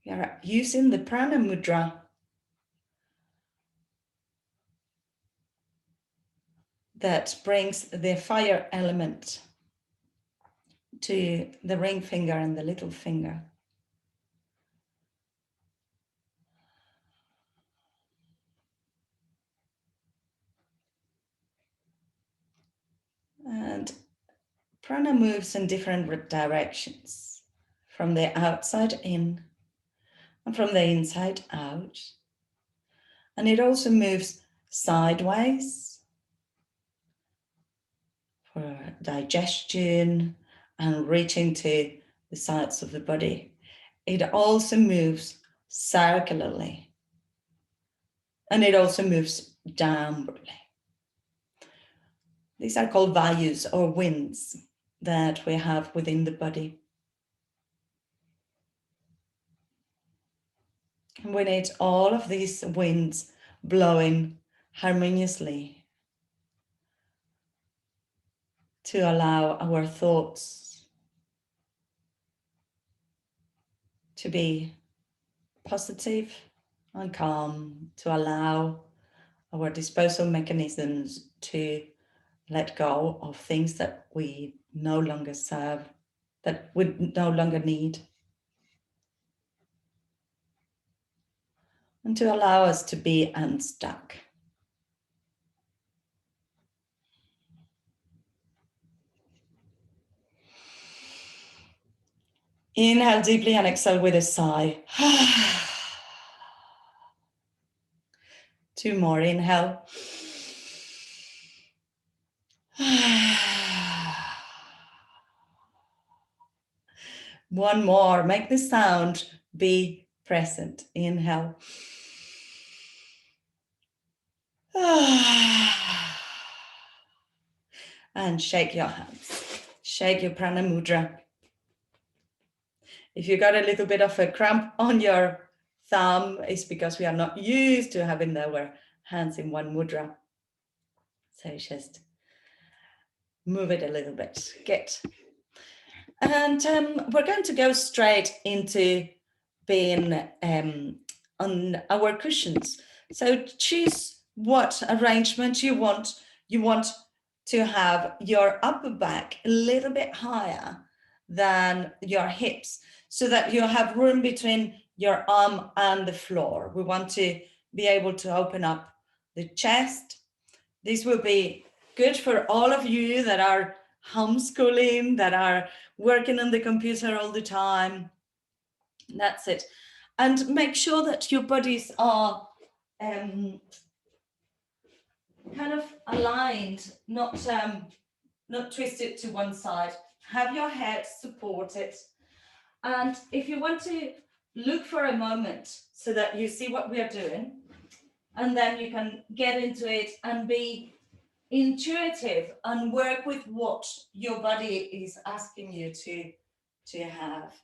We are using the Prana mudra that brings the fire element to the ring finger and the little finger. And prana moves in different directions, from the outside in and from the inside out. And it also moves sideways for digestion and reaching to the sides of the body. It also moves circularly, and it also moves downwardly. These are called vayus or winds that we have within the body. And we need all of these winds blowing harmoniously to allow our thoughts to be positive and calm, to allow our disposal mechanisms to let go of things that we no longer serve, that we no longer need, and to allow us to be unstuck. Inhale deeply and exhale with a sigh. 2 more, inhale. One more, make the sound be present. Inhale. And shake your hands. Shake your prana mudra. If you got a little bit of a cramp on your thumb, it's because we are not used to having our hands in one mudra. So just move it a little bit. Good. And we're going to go straight into being on our cushions. So choose what arrangement you want. You want to have your upper back a little bit higher than your hips, so that you have room between your arm and the floor. We want to be able to open up the chest. This will be good for all of you that are homeschooling, that are working on the computer all the time. That's it. And make sure that your bodies are kind of aligned, not twisted to one side. Have your head supported. And if you want to look for a moment so that you see what we are doing, and then you can get into it and be intuitive and work with what your body is asking you to have.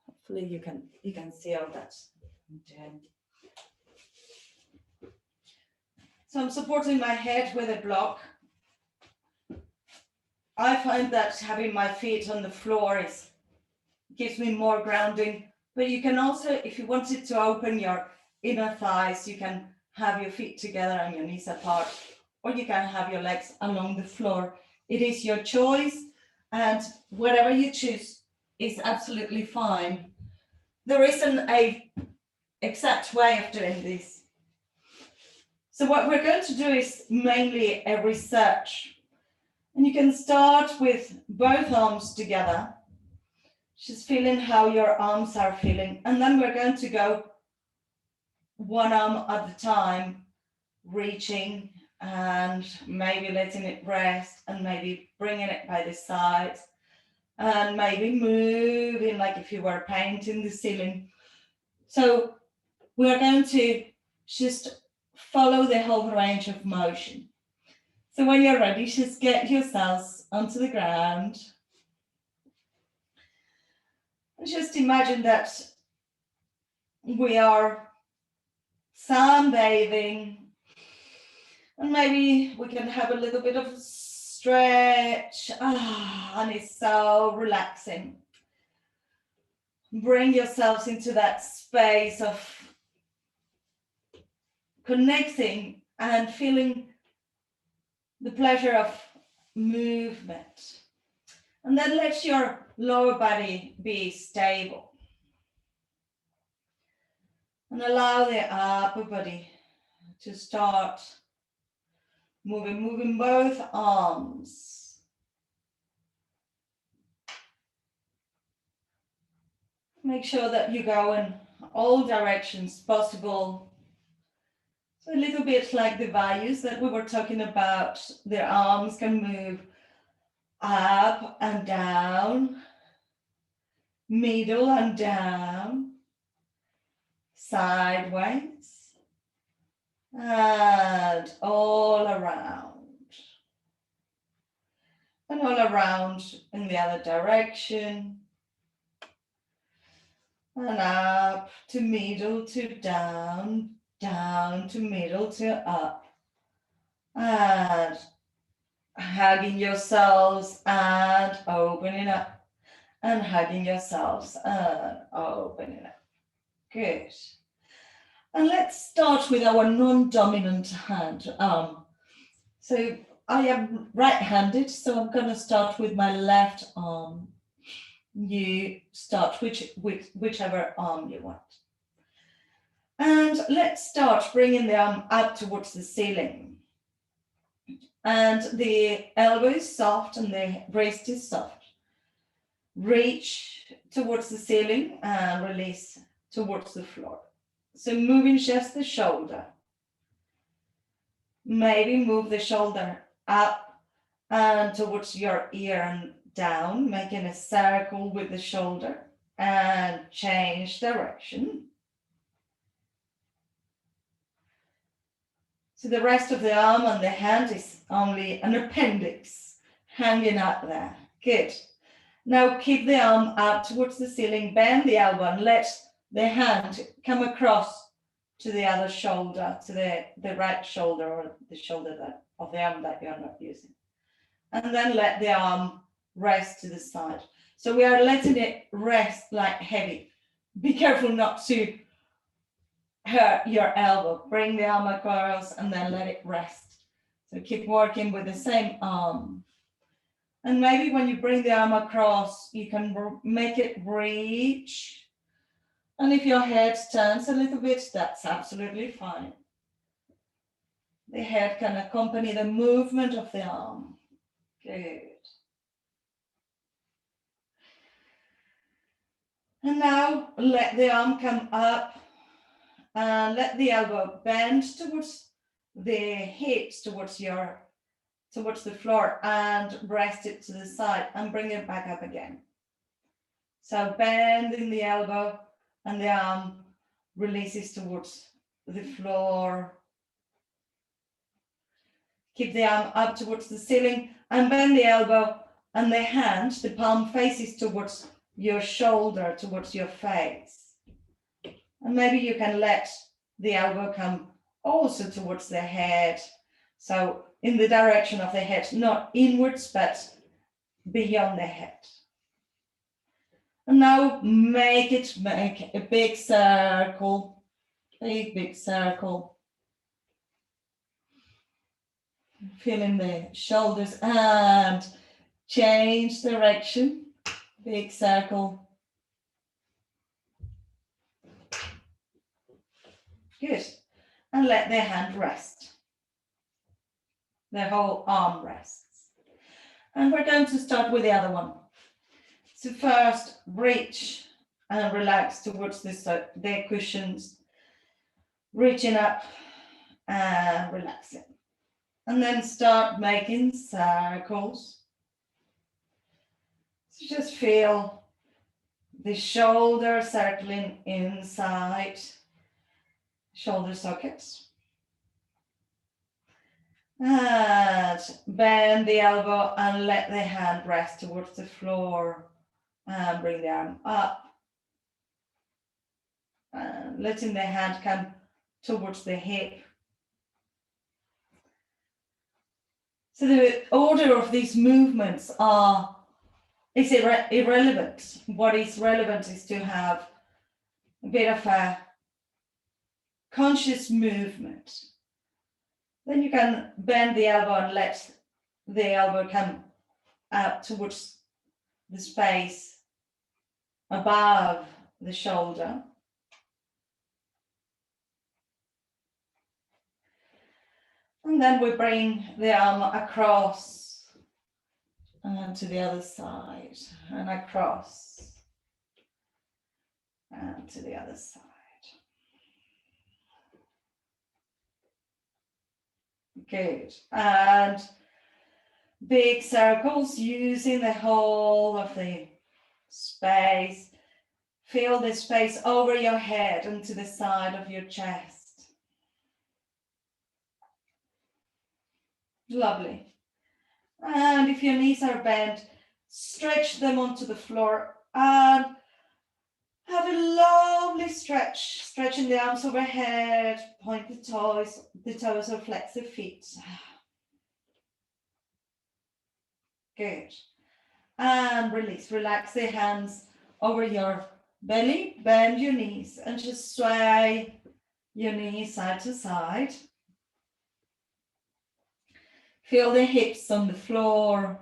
Hopefully you can see all that. So I'm supporting my head with a block. I find that having my feet on the floor gives me more grounding, but you can also, if you wanted to open your inner thighs, you can have your feet together and your knees apart, or you can have your legs along the floor. It is your choice, and whatever you choose is absolutely fine. There isn't an exact way of doing this. So what we're going to do is mainly a research. And you can start with both arms together, just feeling how your arms are feeling. And then we're going to go one arm at a time, reaching and maybe letting it rest, and maybe bringing it by the sides, and maybe moving like if you were painting the ceiling. So we're going to just follow the whole range of motion. So when you're ready, just get yourselves onto the ground. And just imagine that we are sunbathing, and maybe we can have a little bit of stretch. And it's so relaxing. bring yourselves into that space of connecting and feeling the pleasure of movement. And then let your lower body be stable. And allow the upper body to start moving both arms. Make sure that you go in all directions possible. So a little bit like the values that we were talking about, the arms can move up and down, middle and down, sideways, and all around. And all around in the other direction. And up to middle to down, down to middle to up. And hugging yourselves and opening up. And hugging yourselves and opening up. Good. And let's start with our non-dominant hand. So I am right-handed, so I'm going to start with my left arm. You start whichever arm you want. And let's start bringing the arm up towards the ceiling. And the elbow is soft and the wrist is soft. Reach towards the ceiling and release towards the floor. So moving just the shoulder. Maybe move the shoulder up and towards your ear and down, making a circle with the shoulder and change direction. So the rest of the arm and the hand is only an appendix hanging out there. Good. Now keep the arm up towards the ceiling, bend the elbow and let the hand come across to the other shoulder, to the right shoulder or the shoulder of the arm that you're not using. And then let the arm rest to the side. So we are letting it rest like heavy. Be careful not to hurt your elbow. Bring the arm across and then let it rest. So keep working with the same arm. And maybe when you bring the arm across, you can make it reach. And if your head turns a little bit, that's absolutely fine. The head can accompany the movement of the arm. Good. And now let the arm come up and let the elbow bend towards the hips, towards the floor, and rest it to the side and bring it back up again. So bending the elbow and the arm releases towards the floor. Keep the arm up towards the ceiling and bend the elbow and the hand, the palm faces towards your shoulder, towards your face. And maybe you can let the elbow come also towards the head. So in the direction of the head, not inwards, but beyond the head. And now make a big circle, big circle. Feeling the shoulders and change direction, big circle. Good. And let the hand rest. The whole arm rests. And we're going to start with the other one. So first, reach and relax towards the cushions, reaching up and relaxing. And then start making circles. So just feel the shoulder circling inside shoulder sockets. And bend the elbow and let the hand rest towards the floor. And bring the arm up. And letting the hand come towards the hip. So the order of these movements are is irrelevant. What is relevant is to have a bit of a conscious movement. Then you can bend the elbow and let the elbow come out towards the space above the shoulder. And then we bring the arm across and to the other side, and across and to the other side. Good. And big circles using the whole of the space. Feel the space over your head and to the side of your chest. Lovely. And if your knees are bent, stretch them onto the floor and have a lovely stretch. Stretching the arms overhead, point the toes or flex the feet. Good. And release. Relax the hands over your belly. Bend your knees and just sway your knees side to side. Feel the hips on the floor.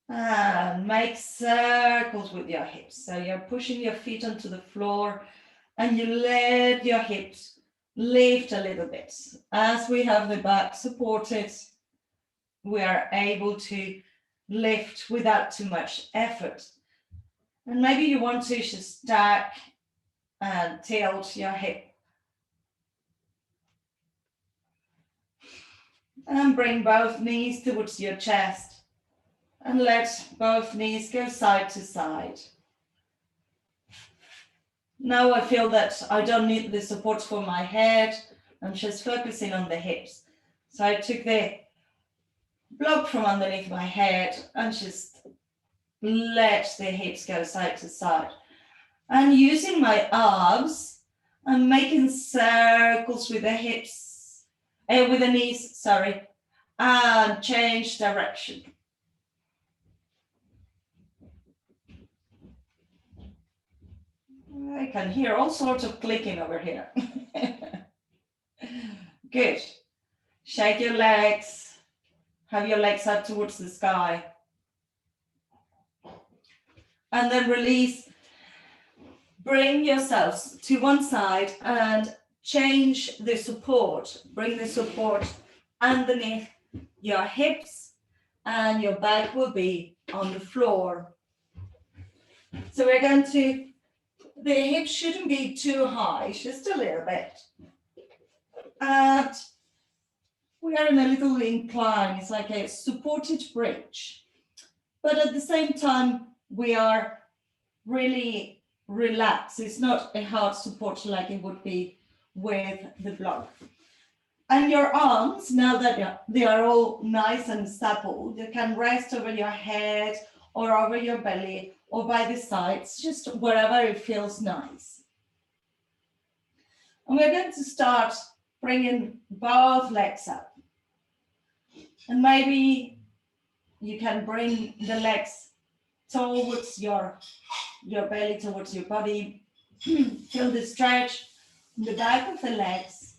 And make circles with your hips. So you're pushing your feet onto the floor and you let your hips lift a little bit. As we have the back supported, we are able to lift without too much effort. And maybe you want to just stack and tilt your hip. And bring both knees towards your chest. And let both knees go side to side. Now I feel that I don't need the support for my head. I'm just focusing on the hips. So I took the block from underneath my head and just let the hips go side to side. And using my arms, I'm making circles with the hips, with the knees, sorry, and change direction. I can hear all sorts of clicking over here. Good. Shake your legs. Have your legs up towards the sky. And then release. Bring yourselves to one side and change the support. Bring the support underneath your hips and your back will be on the floor. So we're going to, the hips shouldn't be too high, just a little bit. And we are in a little incline. It's like a supported bridge. But at the same time, we are really relaxed. It's not a hard support like it would be with the block. And your arms, now that they are all nice and supple, you can rest over your head or over your belly or by the sides, just wherever it feels nice. And we're going to start bringing both legs up. And maybe you can bring the legs towards your belly, towards your body. Feel the stretch in the back of the legs.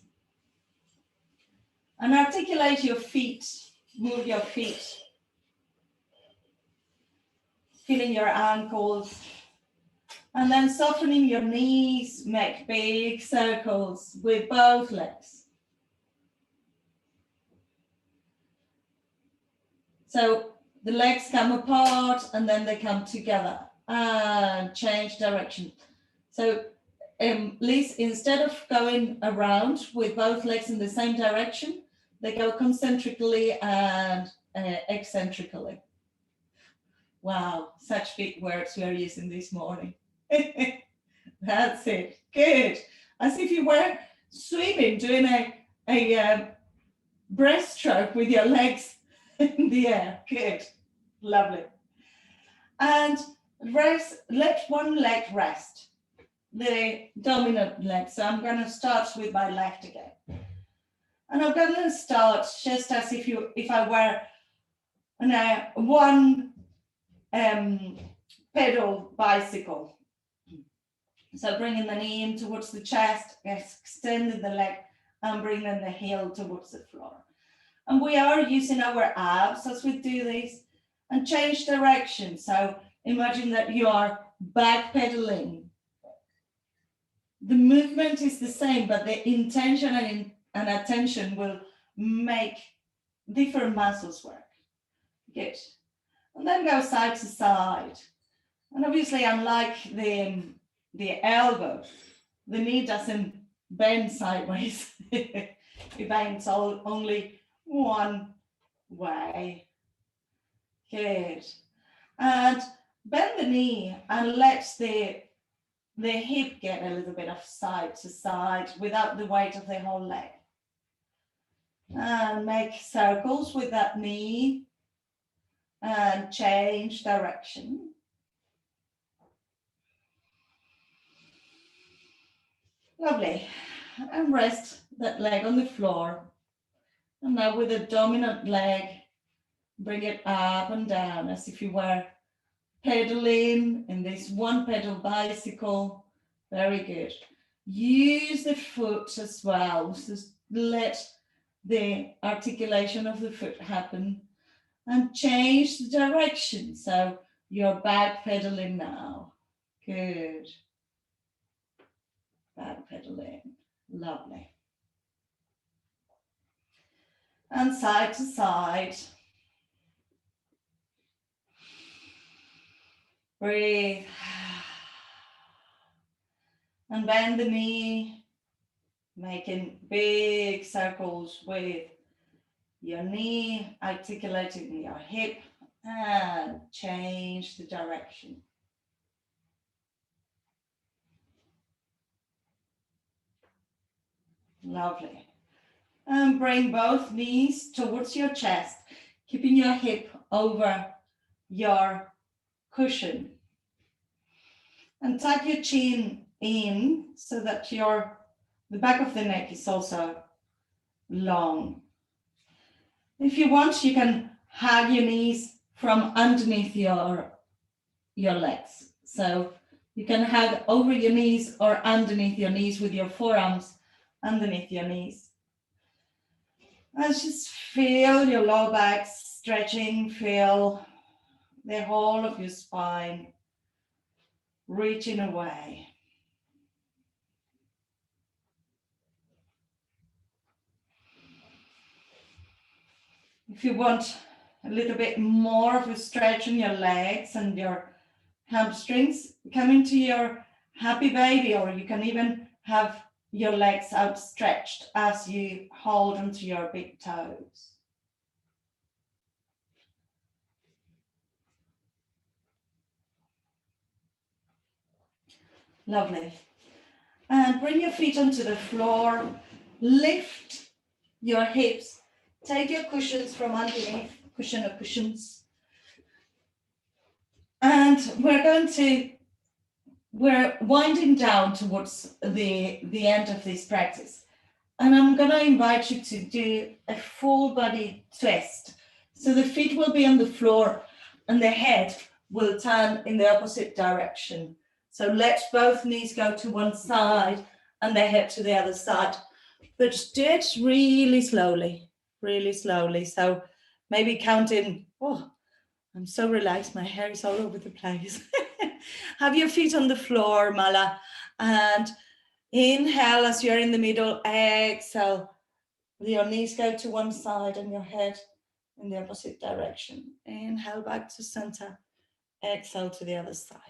And articulate your feet, move your feet. Feeling your ankles. And then softening your knees, make big circles with both legs. So the legs come apart and then they come together and change direction. So Liz, instead of going around with both legs in the same direction, they go concentrically and eccentrically. Wow, such big words we are using this morning. That's it. Good. As if you were swimming, doing a breaststroke with your legs in the air. Good. Lovely. And rest, let one leg rest. The dominant leg. So I'm going to start with my left again. And I'm going to start just as if I were one pedal bicycle. So bringing the knee in towards the chest, extending the leg, and bringing the heel towards the floor. And we are using our abs as we do this, and change direction. So imagine that you are backpedaling. The movement is the same, but the intention and attention will make different muscles work. Good. And then go side to side. And obviously, unlike the elbow, the knee doesn't bend sideways. It bends only one way. Good. And bend the knee and let the hip get a little bit of side to side without the weight of the whole leg. And make circles with that knee and change direction. Lovely. And rest that leg on the floor. And now with the dominant leg, bring it up and down as if you were pedaling in this one pedal bicycle. Very good. Use the foot as well. Just let the articulation of the foot happen and change the direction. So you're back pedaling now. Good. Back pedaling. Lovely. And side to side. Breathe. And bend the knee, making big circles with your knee, articulating your hip, and change the direction. Lovely. And bring both knees towards your chest, keeping your hip over your cushion. And tuck your chin in so that the back of the neck is also long. If you want, you can hug your knees from underneath your legs. So you can hug over your knees or underneath your knees with your forearms underneath your knees. And just feel your lower back stretching, feel the whole of your spine reaching away. If you want a little bit more of a stretch in your legs and your hamstrings, come into your happy baby, or you can even have your legs outstretched as you hold onto your big toes. Lovely. And bring your feet onto the floor, lift your hips, take your cushions from underneath, cushion or cushions. And we're winding down towards the end of this practice. And I'm going to invite you to do a full body twist. So the feet will be on the floor and the head will turn in the opposite direction. So let both knees go to one side and the head to the other side. But do it really slowly, really slowly. So maybe counting, oh, I'm so relaxed, my hair is all over the place. Have your feet on the floor, Mala, and inhale as you're in the middle, exhale. Your knees go to one side and your head in the opposite direction. Inhale back to center, exhale to the other side.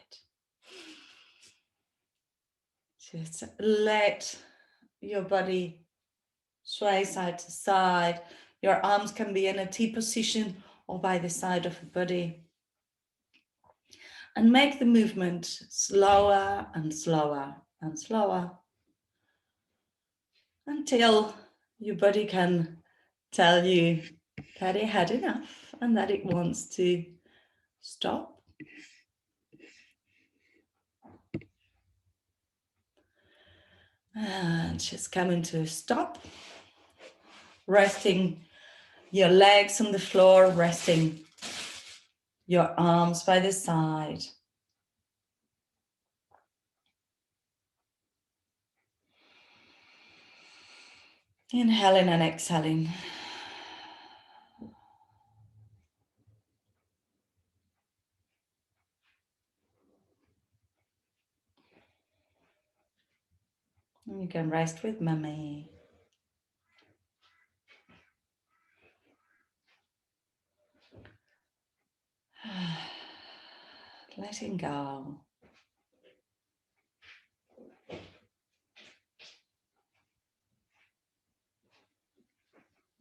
Just let your body sway side to side. Your arms can be in a T position or by the side of the body. And make the movement slower and slower and slower until your body can tell you that it had enough and that it wants to stop. And just coming to a stop. Resting your legs on the floor, resting your arms by the side. Inhaling and exhaling. And you can rest with mummy. Letting go.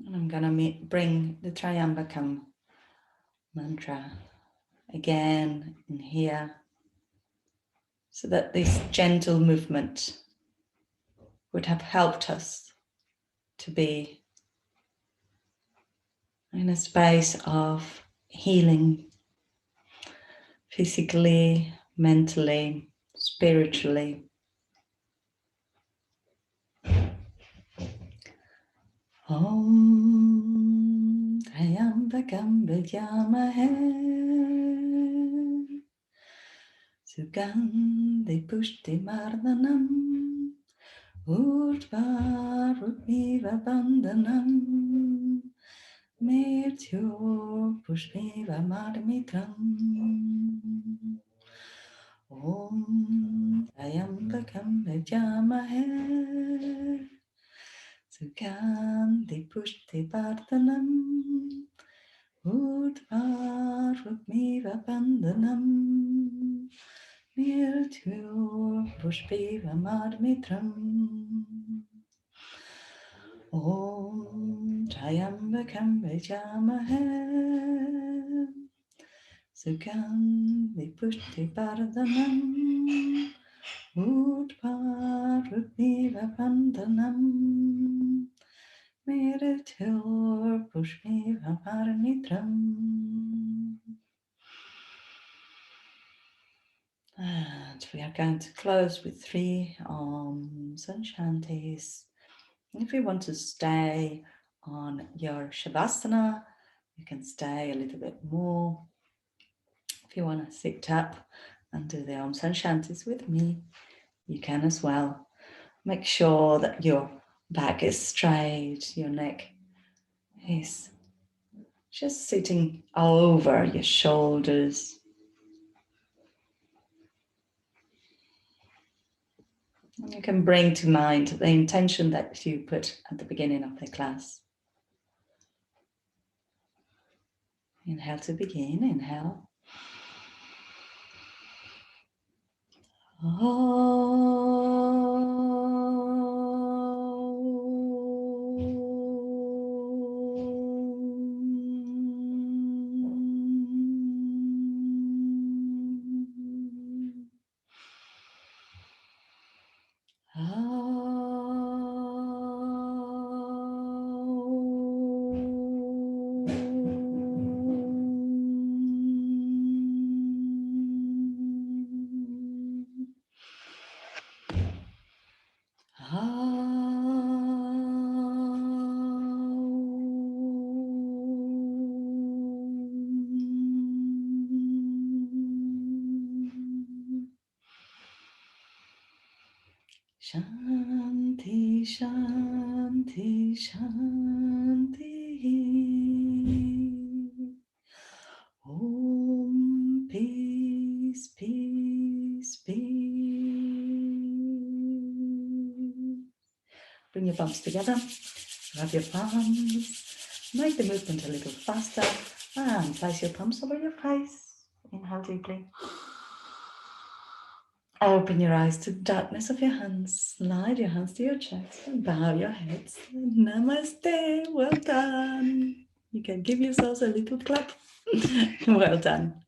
And I'm going to bring the Triambakam mantra again in here, so that this gentle movement would have helped us to be in a space of healing, physically, mentally, spiritually. Om Triambakam Vidyamahe Sugandhi Pushti Mardhanam Urvarutmiva Bandhanam Mrityo Pushmiva Marmitram. Om Triambakam Vidyamahe Sugandhi Pushti Mardhanam Urvarutmiva Bandhanam Mrityo Pushmiva Marmitram. Om Triambakam Vidyamahe Sugandhi Pushti Mardhanam Urvarutmiva Bandhanam Mrityo Pushmiva Marmitram. And we are going to close with 3 Oms and Shantis. If you want to stay on your Shavasana, you can stay a little bit more. If you want to sit up and do the Oms and Shantis with me, you can as well. Make sure that your back is straight, your neck is just sitting over your shoulders. And you can bring to mind the intention that you put at the beginning of the class. Inhale to begin, inhale. Shanti, Shanti, Shanti. Om, peace, peace, peace. Bring your palms together. Rub your palms. Make the movement a little faster. And place your palms over your face. Inhale deeply. Open your eyes to the darkness of your hands. Slide your hands to your chest and bow your heads. Namaste. Well done. You can give yourselves a little clap. Well done.